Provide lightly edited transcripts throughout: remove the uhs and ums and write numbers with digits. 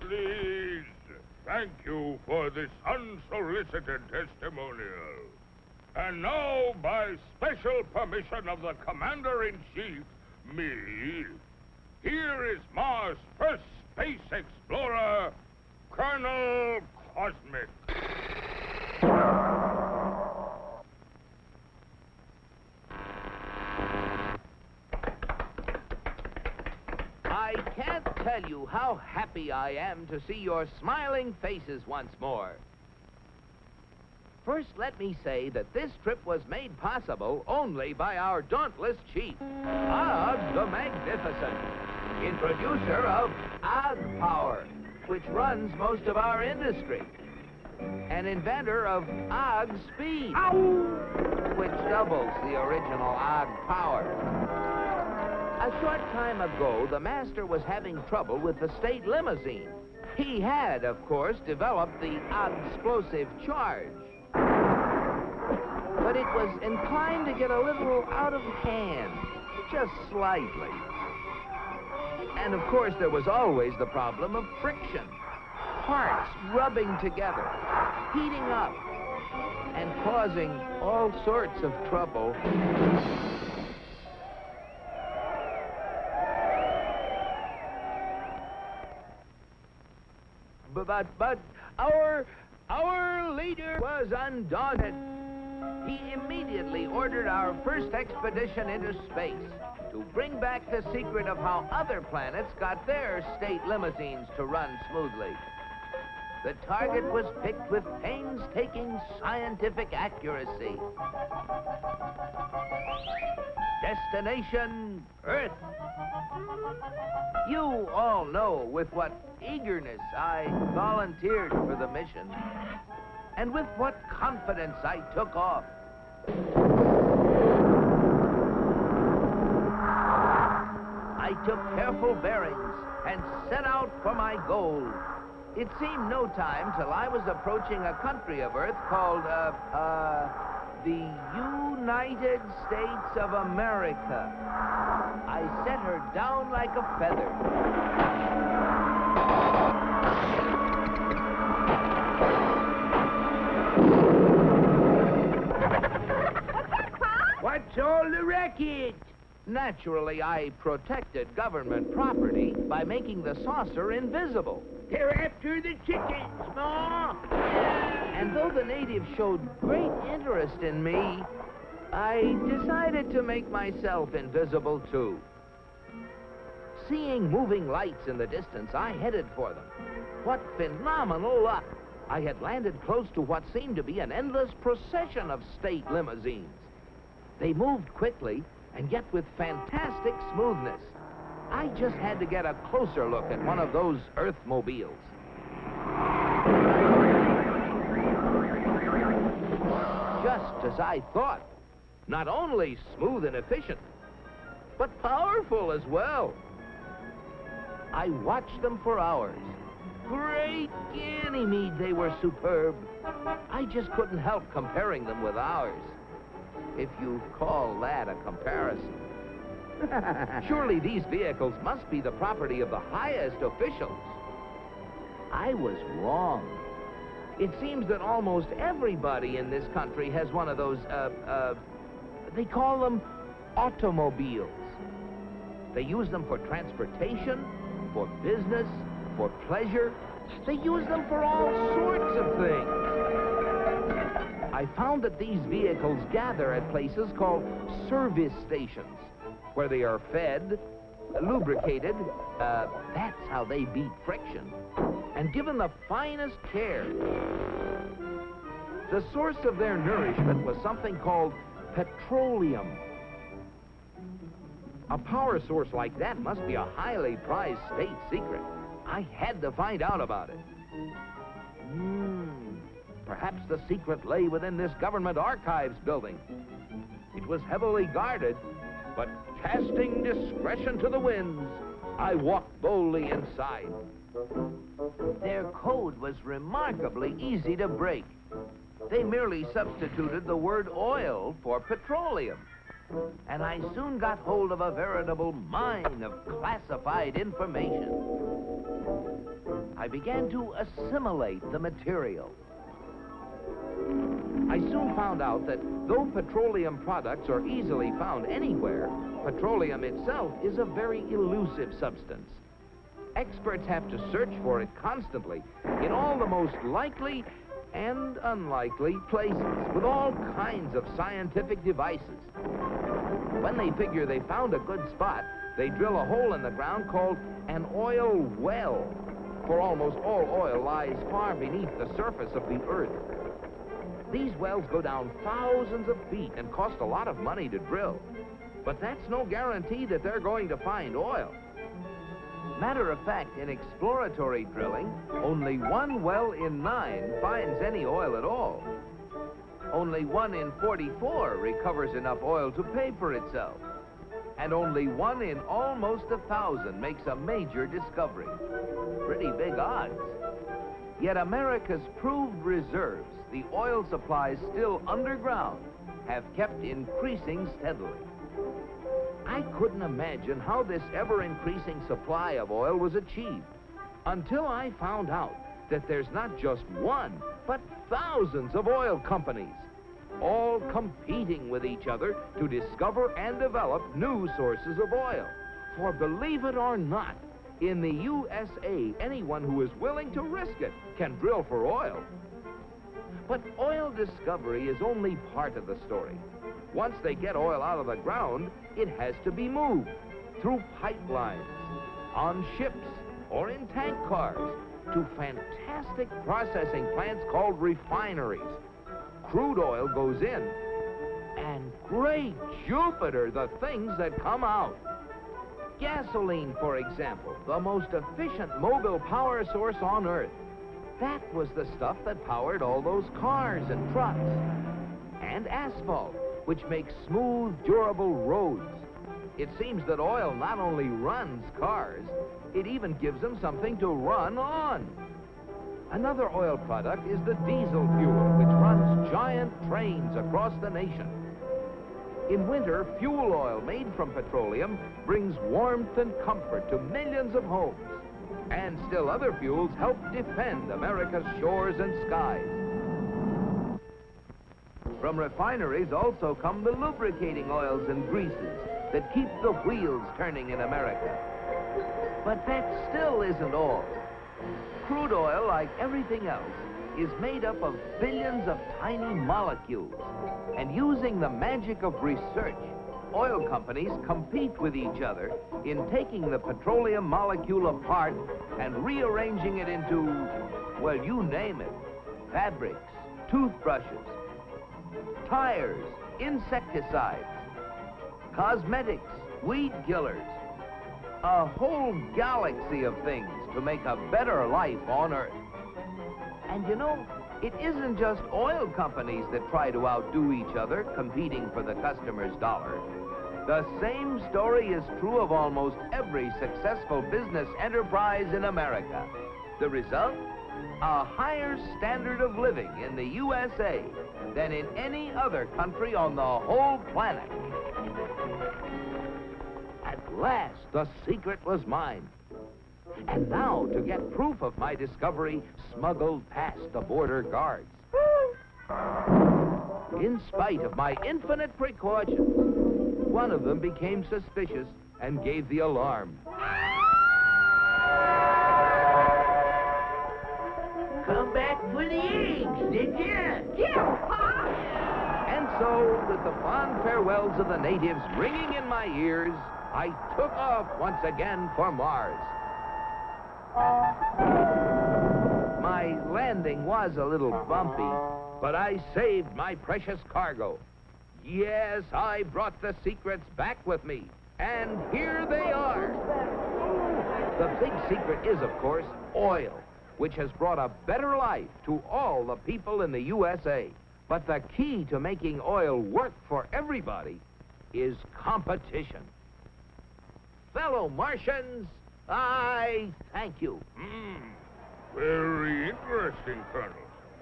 Please, thank you for this unsolicited testimonial. And now, by special permission of the Commander-in-Chief, me, here is Mars' first space explorer, Colonel Cosmic. I can't tell you how happy I am to see your smiling faces once more. First, let me say that this trip was made possible only by our dauntless chief, Og the Magnificent, introducer of Og Power, which runs most of our industry, and inventor of Og Speed, which doubles the original Og Power. A short time ago, the master was having trouble with the state limousine. He had, of course, developed the explosive charge. But it was inclined to get a little out of hand, just slightly. And, of course, there was always the problem of friction. Parts rubbing together, heating up, and causing all sorts of trouble. But our leader was undaunted. He immediately ordered our first expedition into space to bring back the secret of how other planets got their state limousines to run smoothly. The target was picked with painstaking scientific accuracy. Destination, Earth. You all know with what eagerness I volunteered for the mission, and with what confidence I took off. I took careful bearings and set out for my goal. It seemed no time till I was approaching a country of Earth called, the United States of America. I set her down like a feather. What's all the racket? Naturally, I protected government property by making the saucer invisible. They're after the chickens, Ma. And though the natives showed great interest in me, I decided to make myself invisible too. Seeing moving lights in the distance, I headed for them. What phenomenal luck! I had landed close to what seemed to be an endless procession of state limousines. They moved quickly, and yet with fantastic smoothness. I just had to get a closer look at one of those Earthmobiles. Just as I thought. Not only smooth and efficient, but powerful as well. I watched them for hours. Great Ganymede, they were superb. I just couldn't help comparing them with ours, if you call that a comparison. Surely these vehicles must be the property of the highest officials. I was wrong. It seems that almost everybody in this country has one of those, they call them automobiles. They use them for transportation, for business, for pleasure. They use them for all sorts of things. I found that these vehicles gather at places called service stations, where they are fed, lubricated, that's how they beat friction, and given the finest care. The source of their nourishment was something called petroleum. A power source like that must be a highly prized state secret. I had to find out about it. Perhaps the secret lay within this government archives building. It was heavily guarded, but casting discretion to the winds, I walked boldly inside. Their code was remarkably easy to break. They merely substituted the word oil for petroleum. And I soon got hold of a veritable mine of classified information. I began to assimilate the material. I soon found out that though petroleum products are easily found anywhere, petroleum itself is a very elusive substance. Experts have to search for it constantly in all the most likely and unlikely places with all kinds of scientific devices. When they figure they found a good spot, they drill a hole in the ground called an oil well, for almost all oil lies far beneath the surface of the earth. These wells go down thousands of feet and cost a lot of money to drill. But that's no guarantee that they're going to find oil. Matter of fact, in exploratory drilling, only 1 well in 9 finds any oil at all. Only 1 in 44 recovers enough oil to pay for itself. And only 1 in almost 1,000 makes a major discovery. Pretty big odds. Yet America's proved reserves, the oil supplies still underground, have kept increasing steadily. I couldn't imagine how this ever-increasing supply of oil was achieved until I found out that there's not just 1, but thousands of oil companies, all competing with each other to discover and develop new sources of oil. For believe it or not, in the USA, anyone who is willing to risk it can drill for oil. But oil discovery is only part of the story. Once they get oil out of the ground, it has to be moved through pipelines, on ships, or in tank cars, to fantastic processing plants called refineries. Crude oil goes in, and great Jupiter, the things that come out. Gasoline, for example, the most efficient mobile power source on Earth. That was the stuff that powered all those cars and trucks. And asphalt, which makes smooth, durable roads. It seems that oil not only runs cars, it even gives them something to run on. Another oil product is the diesel fuel, which runs giant trains across the nation. In winter, fuel oil made from petroleum brings warmth and comfort to millions of homes. And still other fuels help defend America's shores and skies. From refineries also come the lubricating oils and greases that keep the wheels turning in America. But that still isn't all. Crude oil, like everything else, is made up of billions of tiny molecules. And using the magic of research, oil companies compete with each other in taking the petroleum molecule apart and rearranging it into, well, you name it. Fabrics, toothbrushes, tires, insecticides, cosmetics, weed killers. A whole galaxy of things to make a better life on Earth. And you know, it isn't just oil companies that try to outdo each other, competing for the customer's dollar. The same story is true of almost every successful business enterprise in America. The result? A higher standard of living in the USA than in any other country on the whole planet. At last, the secret was mine. And now, to get proof of my discovery, smuggled past the border guards. In spite of my infinite precautions, one of them became suspicious and gave the alarm. Come back for the eggs, did you? Yeah! And so, with the fond farewells of the natives ringing in my ears, I took off once again for Mars. My landing was a little bumpy, but I saved my precious cargo. Yes, I brought the secrets back with me, and here they are. The big secret is, of course, oil, which has brought a better life to all the people in the USA. But the key to making oil work for everybody is competition. Fellow Martians, I thank you. Very interesting, Colonel.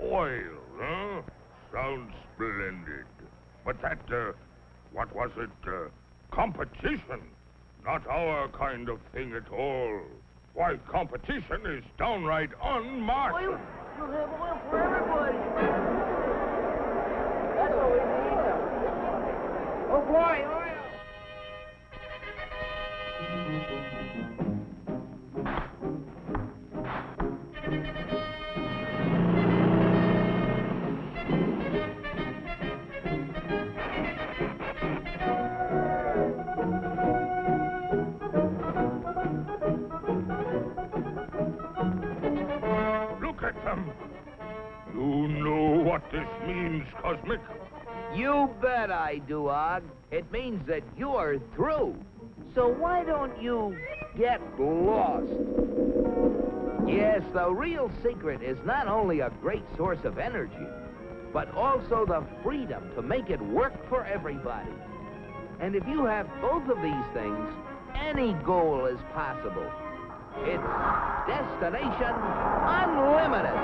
Oil, huh? Sounds splendid. But that, what was it? Competition. Not our kind of thing at all. Why, competition is downright un-Martian. Oil? We'll have oil for everybody. That's what we need. Oh, boy, oil. Look at them. You know what this means, Cosmic? You bet I do, Og. It means that you're through. So why don't you get lost? Yes, the real secret is not only a great source of energy, but also the freedom to make it work for everybody. And if you have both of these things, any goal is possible. It's Destination Unlimited.